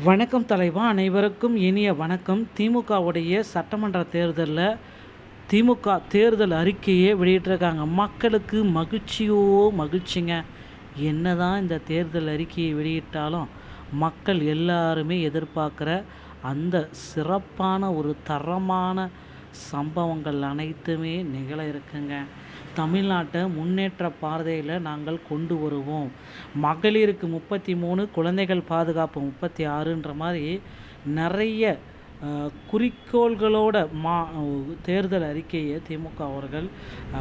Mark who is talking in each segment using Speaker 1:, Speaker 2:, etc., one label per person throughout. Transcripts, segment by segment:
Speaker 1: வணக்கம் தலைவா, அனைவருக்கும் இனிய வணக்கம். திமுகவுடைய சட்டமன்ற தேர்தலில் திமுக தேர்தல் அறிக்கையை வெளியிட்டிருக்காங்க. மக்களுக்கு மகிழ்ச்சியோ மகிழ்ச்சிங்க. என்னதான் இந்த தேர்தல் அறிக்கையை வெளியிட்டாலும் மக்கள் எல்லாருமே எதிர்பார்க்குற அந்த சிறப்பான ஒரு தரமான சம்பவங்கள் அனைத்துமே நிகழ இருக்குங்க. தமிழ்நாட்டை முன்னேற்ற பாதையில் நாங்கள் கொண்டு வருவோம். மகளிருக்கு 33, குழந்தைகள் பாதுகாப்பு 36ன்ற மாதிரி நிறைய குறிக்கோள்களோட தேர்தல் அறிக்கையை திமுக அவர்கள்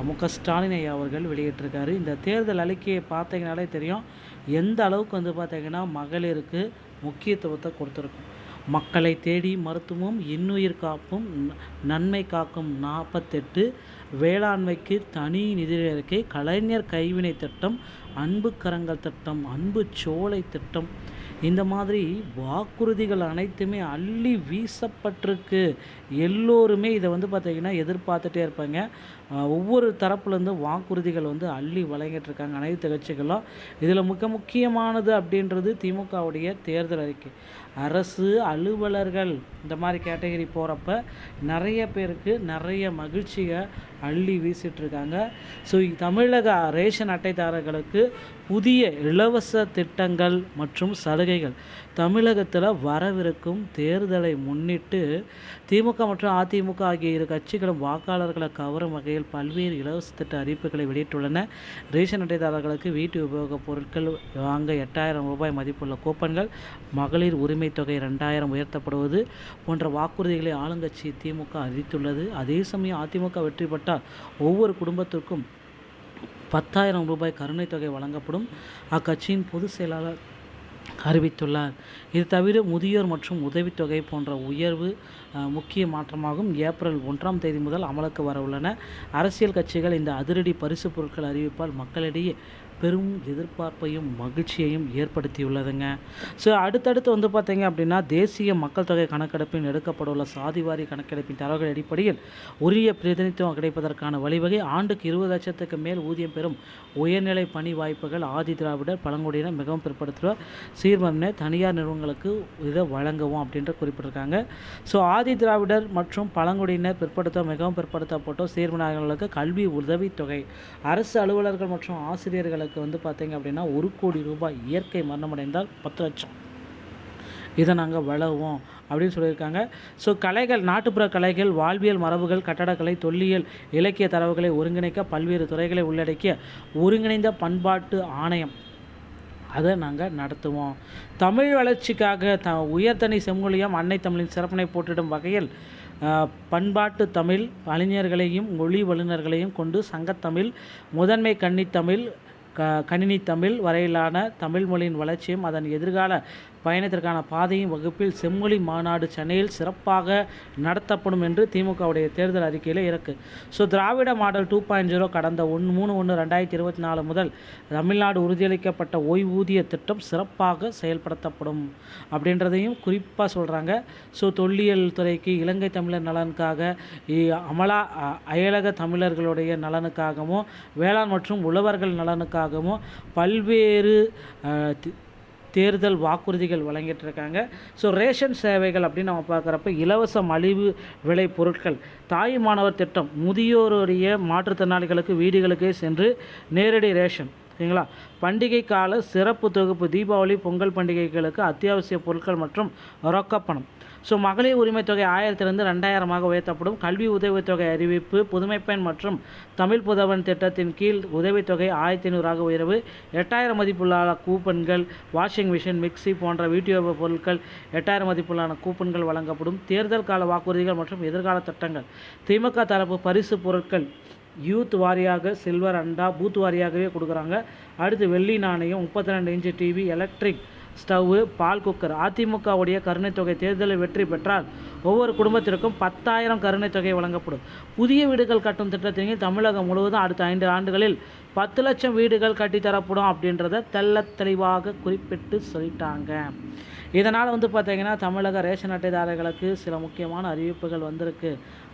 Speaker 1: மு.க.ஸ்டாலின் ஐயா அவர்கள் வெளியிட்டிருக்காரு. இந்த தேர்தல் அறிக்கையை பார்த்தீங்கனாலே தெரியும் எந்த அளவுக்கு பார்த்திங்கன்னா மகளிருக்கு முக்கியத்துவத்தை கொடுத்துருக்கும். மக்களை தேடி மருத்துவம், இன்னுயிர் காப்பும், நன்மை காக்கும் 48, வேளாண்மைக்கு தனி நிதி அறிக்கை, கலைஞர் கைவினை திட்டம், அன்பு கரங்கள் திட்டம், அன்பு சோலை திட்டம், இந்த மாதிரி வாக்குறுதிகள் அனைத்துமே அள்ளி வீசப்பட்டிருக்கு. எல்லோருமே இதை பார்த்திங்கன்னா எதிர்பார்த்துட்டே இருப்பாங்க. ஒவ்வொரு தரப்புலேருந்து வாக்குறுதிகள் அள்ளி வழங்கிட்டுருக்காங்க அனைத்து கட்சிகளும். இதில் முக்கியமானது அப்படின்றது திமுகவுடைய தேர்தல் அறிக்கை. அரசு அலுவலர்கள் இந்த மாதிரி கேட்டகரி போகிறப்ப நிறைய பேருக்கு நிறைய மகிழ்ச்சியை அள்ளி வீசிட்டுருக்காங்க. ஸோ தமிழக ரேஷன் அட்டைதாரர்களுக்கு புதிய இலவச திட்டங்கள் மற்றும் சலுகைகள் தமிழகத்தில் வரவிருக்கும் தேர்தலை முன்னிட்டு திமுக மற்றும் அதிமுக ஆகிய இரு கட்சிகளும் வாக்காளர்களை கவரும் வகையில் பல்வேறு இலவச திட்ட அறிவிப்புகளை வெளியிட்டுள்ளன. ரேஷன் அட்டைதாரர்களுக்கு வீட்டு உபயோகப் பொருட்கள் வாங்க 8000 ரூபாய் மதிப்புள்ள கூப்பன்கள், மகளிர் உரிமை தொகை 2000 உயர்த்தப்படுவது போன்ற வாக்குறுதிகளை ஆளுங்கட்சி திமுக அறிவித்துள்ளது. அதே சமயம் அதிமுக வெற்றி பெற்றால் ஒவ்வொரு குடும்பத்திற்கும் 10,000 ரூபாய் கருணை தொகை வழங்கப்படும் அக்கட்சியின் பொதுச் செயலாளர் அறிவித்துள்ளார். இது தவிர முதியோர் மற்றும் உதவித்தொகை போன்ற உயர்வு முக்கிய மாற்றமாகும். ஏப்ரல் 1ஆம் தேதி முதல் அமலுக்கு வர உள்ளன. அரசியல் கட்சிகள் இந்த அதிரடி பரிசு பொருட்கள் அறிவிப்பால் மக்களிடையே பெரும் எதிர்பார்ப்பையும் மகிழ்ச்சியையும் ஏற்படுத்தியுள்ளதுங்க. ஸோ அடுத்தடுத்து பார்த்தீங்க அப்படின்னா தேசிய மக்கள் தொகை கணக்கெடுப்பில் எடுக்கப்பட்டுள்ள சாதிவாரி கணக்கெடுப்பின் தரவுகள் அடிப்படையில் உரிய பிரதிநிதித்துவம் கிடைப்பதற்கான வழிவகை. ஆண்டுக்கு 20 லட்சத்துக்கு மேல் ஊதியம் பெறும் உயர்நிலை பணி வாய்ப்புகள் ஆதி திராவிடர், பழங்குடியினர், மிகவும் பிற்படுத்துவோர், சீர்மரபினர், தனியார் நிறுவனங்களுக்கு இதை வழங்குவோம் அப்படின்ற குறிப்பிட்டிருக்காங்க. ஸோ ஆதி திராவிடர் மற்றும் பழங்குடியினர், பிற்படுத்தோர், மிகவும் பிற்படுத்தப்பட்டோர், சீர்மரபினர்களுக்கு கல்வி உதவித்தொகை. அரசு அலுவலர்கள் மற்றும் ஆசிரியர்களுக்கு பார்த்தீங்க அப்படின்னா 1 கோடி ரூபாய். இயற்கை மரணமடைந்தால் 10 லட்சம். இதை நாங்கள் வளருவோம் அப்படின்னு சொல்லியிருக்காங்க. ஸோ கலைகள், நாட்டுப்புற கலைகள், வாழ்வியல் மரபுகள், கட்டடக்கலை, தொல்லியல், இலக்கிய தரவுகளை ஒருங்கிணைக்க பல்வேறு துறைகளை உள்ளடக்கிய ஒருங்கிணைந்த பண்பாட்டு ஆணையம் அதை நாங்கள் நடத்துவோம். தமிழ் வளர்ச்சிக்காக உயர்தனி செம்மொழியம் அன்னை தமிழின் சிறப்பினை போற்றிடும் வகையில் பண்பாட்டு தமிழ் அறிஞர்களையும் மொழி வல்லுநர்களையும் கொண்டு சங்கத்தமிழ், முதன்மை கன்னித்தமிழ், கணினி தமிழ் வரையிலான தமிழ் மொழியின் வளர்ச்சியும் அதன் எதிர்கால பயணத்திற்கான பாதையும் வகுப்பில் செம்மொழி மாநாடு சென்னையில் சிறப்பாக நடத்தப்படும் என்று திமுகவுடைய தேர்தல் அறிக்கையில் இருக்குது. ஸோ திராவிட மாடல் 2.0 கடந்த 3/1/2024 முதல் தமிழ்நாடு உறுதியளிக்கப்பட்ட ஓய்வூதிய திட்டம் சிறப்பாக செயல்படுத்தப்படும் அப்படின்றதையும் குறிப்பாக சொல்கிறாங்க. ஸோ தொல்லியல் துறைக்கு இலங்கை தமிழர் நலனுக்காக, அயலக தமிழர்களுடைய நலனுக்காகவும், வேளாண் மற்றும் உழவர்கள் நலனுக்காகவும் பல்வேறு தேர்தல் வாக்குறுதிகள் வழங்கிட்டுருக்காங்க. ஸோ ரேஷன் சேவைகள் அப்படின்னு நம்ம பார்க்குறப்ப இலவச மலிவு விலை பொருட்கள், தாயுமானவர் திட்டம், முதியோருடைய மாற்றுத்திறனாளிகளுக்கு வீடுகளுக்கே சென்று நேரடி ரேஷன், சரிங்களா, பண்டிகை கால சிறப்பு தொகுப்பு, தீபாவளி, பொங்கல் பண்டிகைகளுக்கு அத்தியாவசிய பொருட்கள் மற்றும் ரொக்கப்பணம். ஸோ மகளிர் உரிமை தொகை 1000 2000 உயர்த்தப்படும். கல்வி உதவித்தொகை அறிவிப்பு. புதுமைப்பெண் மற்றும் தமிழ் புதவன் திட்டத்தின் கீழ் உதவித்தொகை 1500 உயர்வு. 8000 மதிப்புள்ள கூப்பன்கள், வாஷிங் மிஷின், மிக்சி போன்ற வீட்டு பொருட்கள் 8000 மதிப்புள்ளான கூப்பன்கள் வழங்கப்படும். தேர்தல் கால வாக்குறுதிகள் மற்றும் எதிர்கால திட்டங்கள். திமுக தரப்பு பரிசு பொருட்கள் யூத் வாரியாக சில்வர் அண்டா, பூத் வாரியாகவே கொடுக்குறாங்க. அடுத்து வெள்ளி நாணயம், 32 இன்ச்சு டிவி, எலக்ட்ரிக் ஸ்டவ்வு, பால் குக்கர். அதிமுகவுடைய கருணை தொகை தேர்தலில் வெற்றி பெற்றால் ஒவ்வொரு குடும்பத்திற்கும் 10,000 கருணை தொகை வழங்கப்படும். புதிய வீடுகள் கட்டும் திட்டத்தின் தமிழகம் முழுவதும் அடுத்த 5 ஆண்டுகளில் 10 லட்சம் வீடுகள் கட்டித்தரப்படும் அப்படின்றத தெளிவாக குறிப்பிட்டு சொல்லிட்டாங்க. இதனால் பார்த்திங்கன்னா தமிழக ரேஷன் அட்டைதாரர்களுக்கு சில முக்கியமான அறிவிப்புகள் வந்திருக்கு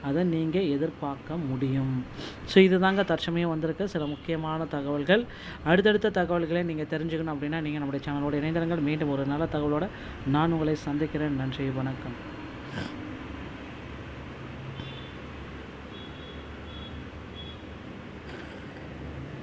Speaker 1: அதை நீங்கள் எதிர்பார்க்க முடியும். ஸோ இது தாங்க தற்சமயம் வந்திருக்க சில முக்கியமான தகவல்கள். அடுத்தடுத்த தகவல்களை நீங்கள் தெரிஞ்சுக்கணும் அப்படின்னா நீங்கள் நம்முடைய சேனலோட இணைந்திருங்கள். மீண்டும் ஒரு நல்ல தகவலோடு நான் உங்களை சந்திக்கிறேன். நன்றி, வணக்கம்.